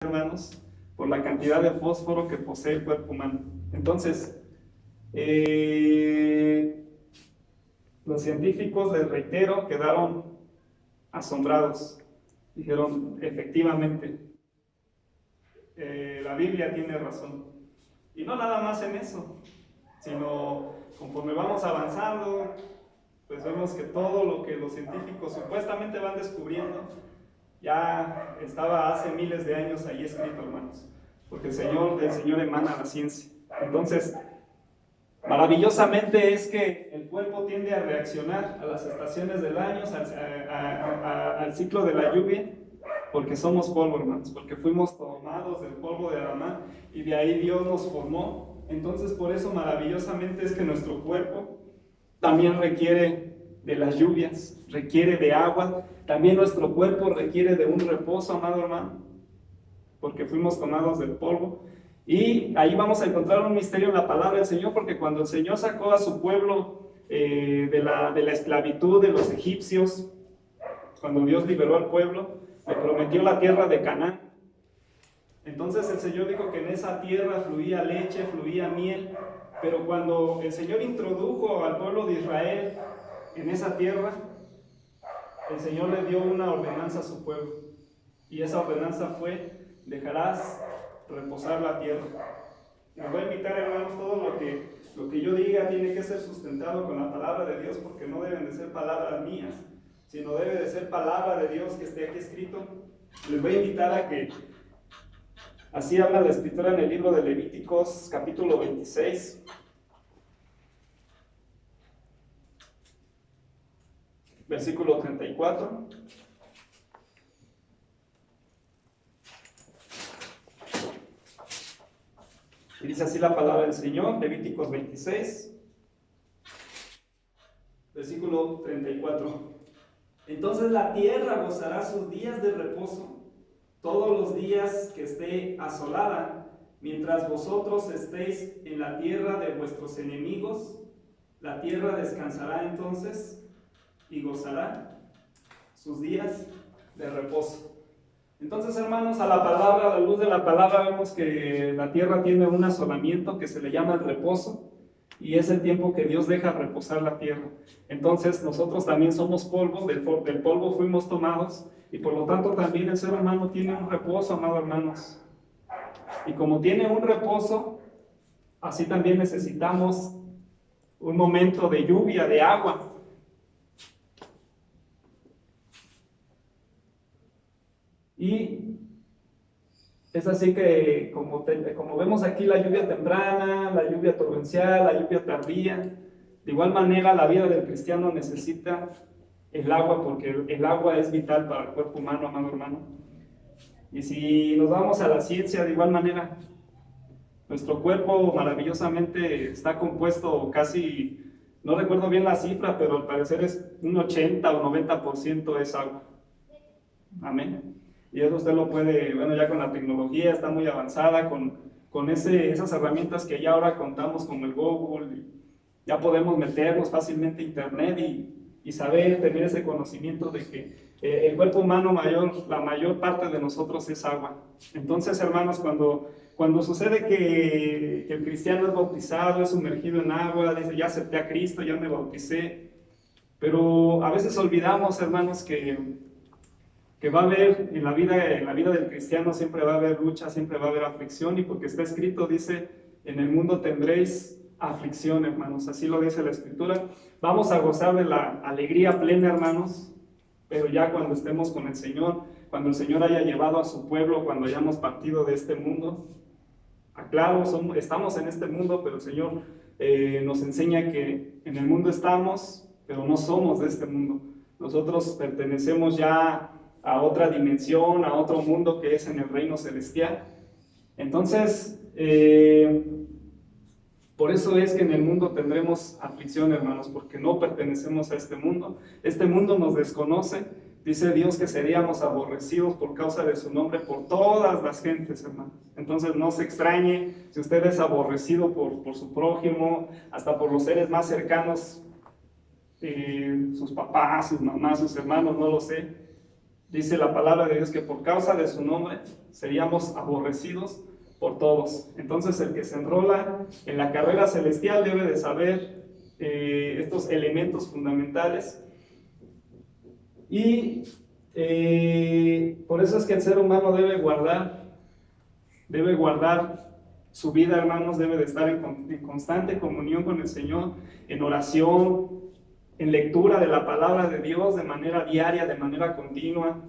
hermanos, por la cantidad de fósforo que posee el cuerpo humano. Entonces, los científicos, les reitero, quedaron asombrados. Dijeron, efectivamente, la Biblia tiene razón. Y no nada más en eso, sino conforme vamos avanzando, pues vemos que todo lo que los científicos supuestamente van descubriendo ya estaba hace miles de años ahí escrito, hermanos, porque del Señor emana la ciencia. Entonces, maravillosamente es que el cuerpo tiende a reaccionar a las estaciones del año, al ciclo de la lluvia, porque somos polvo, hermanos, porque fuimos tomados del polvo de Adán y de ahí Dios nos formó. Entonces, por eso maravillosamente es que nuestro cuerpo también requiere de las lluvias, requiere de agua. También nuestro cuerpo requiere de un reposo, amado hermano, porque fuimos tomados del polvo. Y ahí vamos a encontrar un misterio en la palabra del Señor, porque cuando el Señor sacó a su pueblo de la esclavitud de los egipcios, cuando Dios liberó al pueblo, le prometió la tierra de Canaán. Entonces el Señor dijo que en esa tierra fluía leche, fluía miel, pero cuando el Señor introdujo al pueblo de Israel en esa tierra, el Señor le dio una ordenanza a su pueblo, y esa ordenanza fue: dejarás reposar la tierra. Les voy a invitar, hermanos, todo lo que yo diga tiene que ser sustentado con la palabra de Dios, porque no deben de ser palabras mías, sino debe de ser palabra de Dios que esté aquí escrito. Les voy a invitar a que, así habla la Escritura en el libro de Levíticos, capítulo 26. Versículo 34. Y dice así la palabra del Señor, Levíticos 26, versículo 34. Entonces la tierra gozará sus días de reposo, todos los días que esté asolada, mientras vosotros estéis en la tierra de vuestros enemigos. La tierra descansará entonces y gozará sus días de reposo. Entonces, hermanos, a la luz de la palabra, vemos que la tierra tiene un asolamiento que se le llama el reposo, y es el tiempo que Dios deja reposar la tierra. Entonces, nosotros también somos polvo, del polvo fuimos tomados, y por lo tanto también el ser humano tiene un reposo, amados hermanos. Y como tiene un reposo, así también necesitamos un momento de lluvia, de agua. Y es así que, como vemos aquí, la lluvia temprana, la lluvia torrencial, la lluvia tardía, de igual manera la vida del cristiano necesita el agua, porque el agua es vital para el cuerpo humano, amado hermano. Y si nos vamos a la ciencia, de igual manera, nuestro cuerpo maravillosamente está compuesto casi, no recuerdo bien la cifra, pero al parecer es un 80 o 90% es agua. Amén. Y eso usted lo puede, bueno, ya con la tecnología está muy avanzada, con esas herramientas que ya ahora contamos, como el Google, ya podemos meternos fácilmente a internet y saber, tener ese conocimiento de que el cuerpo humano la mayor parte de nosotros es agua. Entonces, hermanos, cuando sucede que el cristiano es bautizado, es sumergido en agua, dice, ya acepté a Cristo, ya me bauticé, pero a veces olvidamos, hermanos, que va a haber en la vida del cristiano, siempre va a haber lucha, siempre va a haber aflicción, y porque está escrito, dice, en el mundo tendréis aflicción, hermanos, así lo dice la Escritura. Vamos a gozar de la alegría plena, hermanos, pero ya cuando estemos con el Señor, cuando el Señor haya llevado a su pueblo, cuando hayamos partido de este mundo. Aclaro, estamos en este mundo, pero el Señor nos enseña que en el mundo estamos, pero no somos de este mundo. Nosotros pertenecemos ya a otra dimensión, a otro mundo que es en el reino celestial. Entonces, por eso es que en el mundo tendremos aflicción, hermanos, porque no pertenecemos a este mundo. Este mundo nos desconoce. Dice Dios que seríamos aborrecidos por causa de su nombre por todas las gentes, hermanos. Entonces no se extrañe si usted es aborrecido por su prójimo, hasta por los seres más cercanos, sus papás, sus mamás, sus hermanos, no lo sé. Dice la palabra de Dios que por causa de su nombre seríamos aborrecidos por todos. Entonces el que se enrola en la carrera celestial debe de saber estos elementos fundamentales. Y por eso es que el ser humano debe guardar su vida, hermanos, debe de estar en constante comunión con el Señor, en oración, en lectura de la palabra de Dios de manera diaria, de manera continua,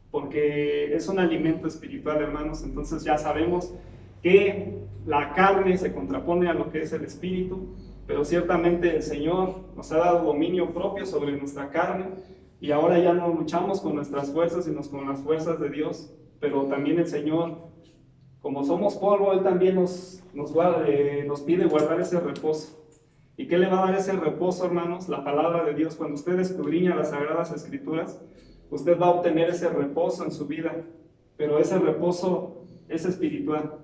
porque es un alimento espiritual, hermanos. Entonces ya sabemos que la carne se contrapone a lo que es el espíritu, pero ciertamente el Señor nos ha dado dominio propio sobre nuestra carne, y ahora ya no luchamos con nuestras fuerzas, sino con las fuerzas de Dios. Pero también el Señor, como somos polvo, Él también nos pide guardar ese reposo. ¿Y qué le va a dar ese reposo, hermanos? La palabra de Dios. Cuando usted escudriña las Sagradas Escrituras, usted va a obtener ese reposo en su vida. Pero ese reposo es espiritual,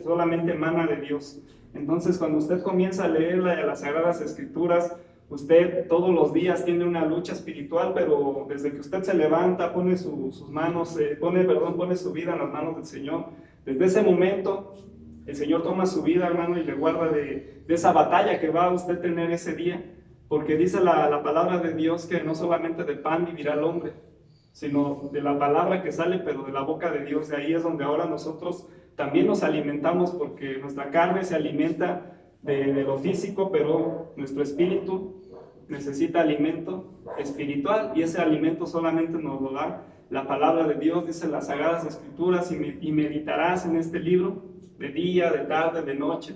solamente emana de Dios. Entonces, cuando usted comienza a leer las Sagradas Escrituras, usted todos los días tiene una lucha espiritual, pero desde que usted se levanta, pone su vida en las manos del Señor. Desde ese momento, el Señor toma su vida, hermano, y le guarda de esa batalla que va a usted tener ese día, porque dice la palabra de Dios que no solamente de pan vivirá el hombre, sino de la palabra que sale, pero de la boca de Dios. De ahí es donde ahora nosotros también nos alimentamos, porque nuestra carne se alimenta de lo físico, pero nuestro espíritu necesita alimento espiritual, y ese alimento solamente nos lo da la palabra de Dios. Dice las Sagradas Escrituras: y meditarás en este libro de día, de tarde, de noche.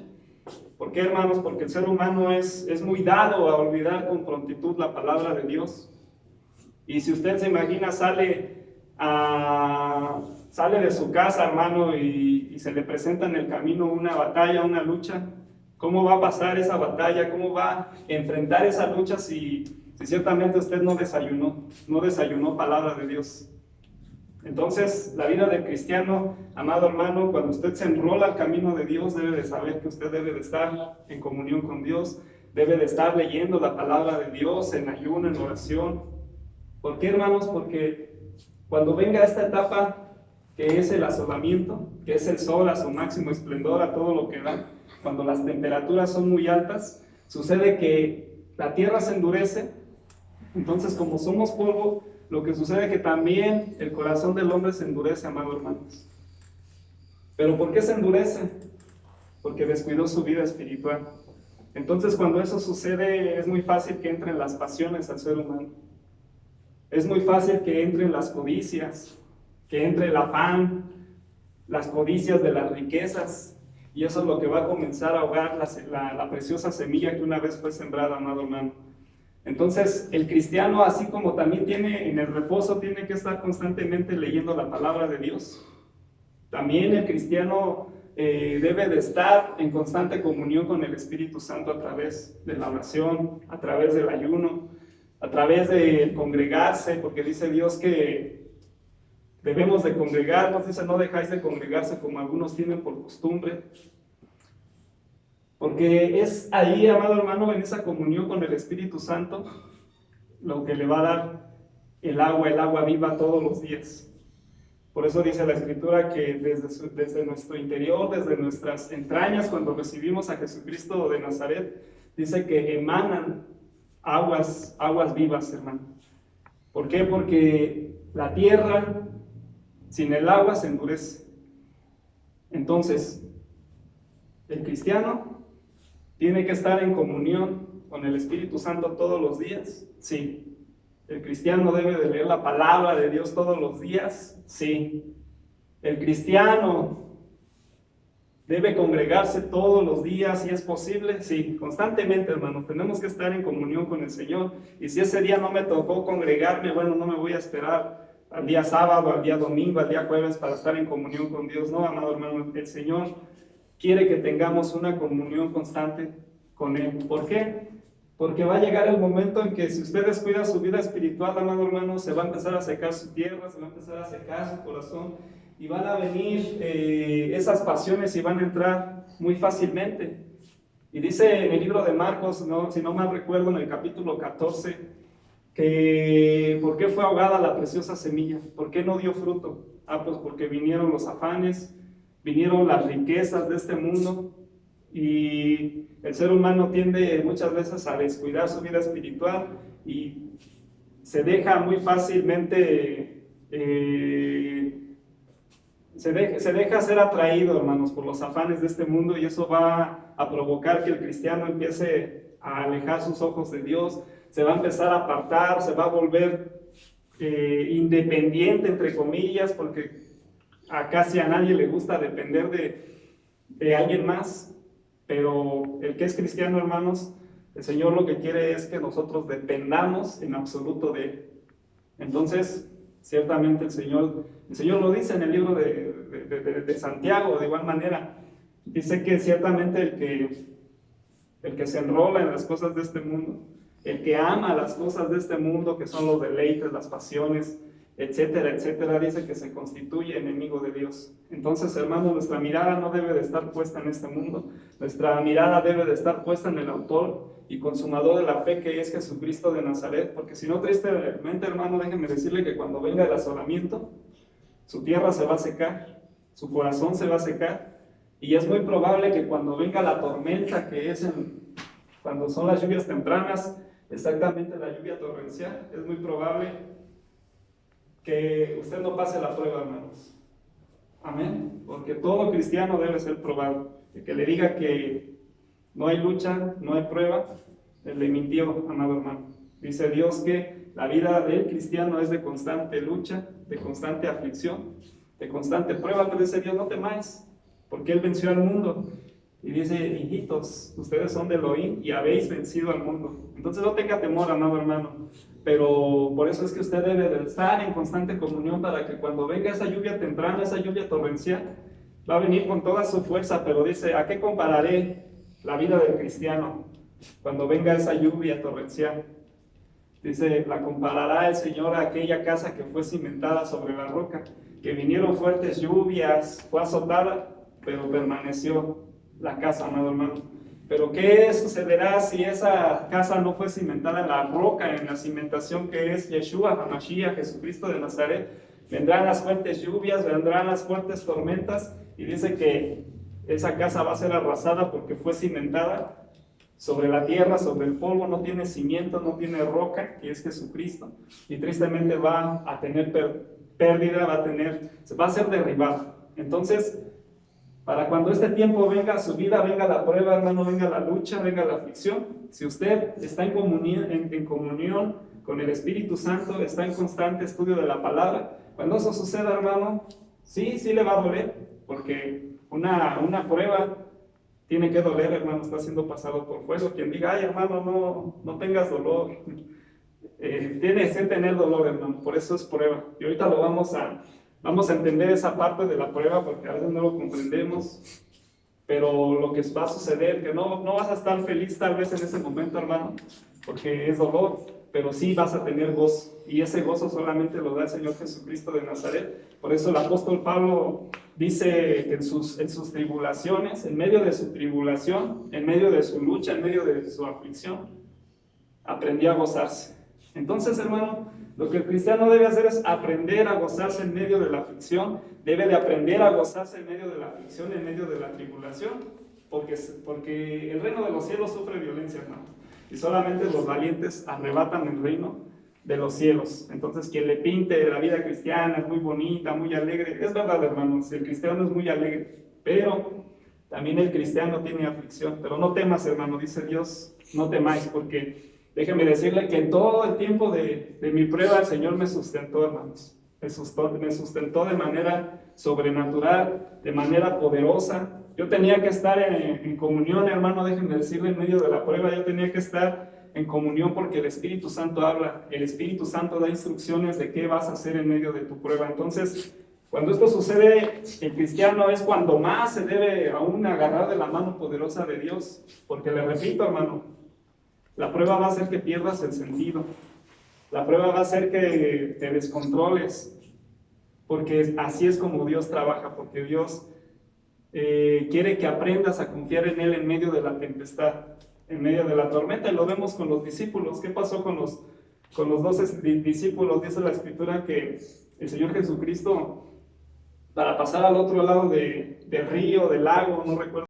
¿Por qué, hermanos? Porque el ser humano es muy dado a olvidar con prontitud la palabra de Dios. Y si usted se imagina, sale de su casa, hermano, y se le presenta en el camino una batalla, una lucha, ¿cómo va a pasar esa batalla? ¿Cómo va a enfrentar esa lucha si ciertamente usted no desayunó palabra de Dios? Entonces, la vida del cristiano, amado hermano, cuando usted se enrola al camino de Dios, debe de saber que usted debe de estar en comunión con Dios, debe de estar leyendo la palabra de Dios en ayuno, en oración. ¿Por qué, hermanos? Porque cuando venga esta etapa, que es el asolamiento, que es el sol a su máximo esplendor, a todo lo que da, cuando las temperaturas son muy altas, sucede que la tierra se endurece. Entonces, como somos polvo, lo que sucede es que también el corazón del hombre se endurece, amados hermanos. ¿Pero por qué se endurece? Porque descuidó su vida espiritual. Entonces, cuando eso sucede, es muy fácil que entren las pasiones al ser humano. Es muy fácil que entren las codicias, que entre el afán, las codicias de las riquezas. Y eso es lo que va a comenzar a ahogar la preciosa semilla que una vez fue sembrada, amado hermano. Entonces, el cristiano, así como también tiene en el reposo, tiene que estar constantemente leyendo la palabra de Dios. También el cristiano debe de estar en constante comunión con el Espíritu Santo a través de la oración, a través del ayuno, a través de congregarse, porque dice Dios que debemos de congregarnos. Dice: no dejáis de congregarse como algunos tienen por costumbre. Porque es ahí, amado hermano, en esa comunión con el Espíritu Santo, lo que le va a dar el agua viva todos los días. Por eso dice la Escritura que desde nuestro interior, desde nuestras entrañas, cuando recibimos a Jesucristo de Nazaret, dice que emanan aguas vivas, hermano. ¿Por qué? Porque la tierra sin el agua se endurece. Entonces, el cristiano tiene que estar en comunión con el Espíritu Santo todos los días. Sí. El cristiano debe de leer la palabra de Dios todos los días. Sí. El cristiano debe congregarse todos los días, si es posible. Sí, constantemente, hermanos, tenemos que estar en comunión con el Señor. Y si ese día no me tocó congregarme, bueno, no me voy a esperar al día sábado, al día domingo, al día jueves para estar en comunión con Dios. No, amado hermano, el Señor quiere que tengamos una comunión constante con Él. ¿Por qué? Porque va a llegar el momento en que si usted descuida su vida espiritual, amado hermano, se va a empezar a secar su tierra, se va a empezar a secar su corazón, y van a venir esas pasiones y van a entrar muy fácilmente. Y dice en el libro de Marcos, si no mal recuerdo, en el capítulo 14, que ¿por qué fue ahogada la preciosa semilla? ¿Por qué no dio fruto? Pues porque vinieron los afanes, vinieron las riquezas de este mundo, y el ser humano tiende muchas veces a descuidar su vida espiritual y se deja muy fácilmente, se deja ser atraído, hermanos, por los afanes de este mundo, y eso va a provocar que el cristiano empiece a alejar sus ojos de Dios, se va a empezar a apartar, se va a volver independiente, entre comillas, porque casi a nadie le gusta depender de alguien más, pero el que es cristiano, hermanos, el Señor lo que quiere es que nosotros dependamos en absoluto de Él. Entonces, ciertamente el Señor lo dice en el libro de Santiago, de igual manera, dice que ciertamente el que se enrola en las cosas de este mundo, el que ama las cosas de este mundo, que son los deleites, las pasiones, etcétera, etcétera, dice que se constituye enemigo de Dios. Entonces, hermanos, nuestra mirada no debe de estar puesta en este mundo, nuestra mirada debe de estar puesta en el autor y consumador de la fe, que es Jesucristo de Nazaret, porque si no, tristemente, hermano, déjenme decirle que cuando venga el asolamiento, su tierra se va a secar, su corazón se va a secar, y es muy probable que cuando venga la tormenta, que es cuando son las lluvias tempranas, exactamente la lluvia torrencial, es muy probable que usted no pase la prueba, hermanos. Amén. Porque todo cristiano debe ser probado. El que le diga que no hay lucha, no hay prueba, él le mintió, amado hermano. Dice Dios que la vida del cristiano es de constante lucha, de constante aflicción, de constante prueba. Pero dice Dios, no temáis, porque Él venció al mundo. Y dice, hijitos, ustedes son de Elohim y habéis vencido al mundo. Entonces no tenga temor, amado hermano. Pero por eso es que usted debe de estar en constante comunión, para que cuando venga esa lluvia temprana, esa lluvia torrencial, va a venir con toda su fuerza. Pero dice, ¿a qué compararé la vida del cristiano cuando venga esa lluvia torrencial? Dice, la comparará el Señor a aquella casa que fue cimentada sobre la roca, que vinieron fuertes lluvias, fue azotada, pero permaneció la casa, amado hermano. Pero ¿qué sucederá si esa casa no fue cimentada en la roca, en la cimentación que es Yeshua, HaMashiach, Jesucristo de Nazaret? Vendrán las fuertes lluvias, vendrán las fuertes tormentas, y dice que esa casa va a ser arrasada porque fue cimentada sobre la tierra, sobre el polvo, no tiene cimiento, no tiene roca, que es Jesucristo, y tristemente va a tener pérdida, va a ser derribado. Entonces, para cuando este tiempo venga a su vida, venga la prueba, hermano, venga la lucha, venga la aflicción, si usted está en comunión con el Espíritu Santo, está en constante estudio de la palabra, cuando eso suceda, hermano, sí le va a doler, porque una prueba tiene que doler, hermano, está siendo pasado por fuego. Quien diga, ay, hermano, no tengas dolor, tiene que tener dolor, hermano, por eso es prueba. Y ahorita vamos a entender esa parte de la prueba, porque a veces no lo comprendemos, pero lo que va a suceder, que no vas a estar feliz tal vez en ese momento, hermano, porque es dolor, pero sí vas a tener gozo, y ese gozo solamente lo da el Señor Jesucristo de Nazaret. Por eso el apóstol Pablo dice que en sus tribulaciones, en medio de su tribulación, en medio de su lucha, en medio de su aflicción, aprendió a gozarse. Entonces, hermano, lo que el cristiano debe hacer es aprender a gozarse en medio de la aflicción, debe de aprender a gozarse en medio de la aflicción, en medio de la tribulación, porque el reino de los cielos sufre violencia, hermano, y solamente los valientes arrebatan el reino de los cielos. Entonces, quien le pinte la vida cristiana es muy bonita, muy alegre, es verdad, hermanos, el cristiano es muy alegre, pero también el cristiano tiene aflicción. Pero no temas, hermano, dice Dios, no temáis, porque déjeme decirle que en todo el tiempo de mi prueba el Señor me sustentó, hermanos. Me sustentó de manera sobrenatural, de manera poderosa. Yo tenía que estar en comunión, hermano, déjenme decirle, en medio de la prueba yo tenía que estar en comunión, porque el Espíritu Santo habla, el Espíritu Santo da instrucciones de qué vas a hacer en medio de tu prueba. Entonces, cuando esto sucede, el cristiano es cuando más se debe aún agarrar de la mano poderosa de Dios, porque le repito, hermano, la prueba va a hacer que pierdas el sentido. La prueba va a hacer que te descontroles, porque así es como Dios trabaja, porque Dios quiere que aprendas a confiar en Él en medio de la tempestad, en medio de la tormenta. Y lo vemos con los discípulos. ¿Qué pasó con con los 12 discípulos, dice la Escritura que el Señor Jesucristo, para pasar al otro lado del río, del lago, no recuerdo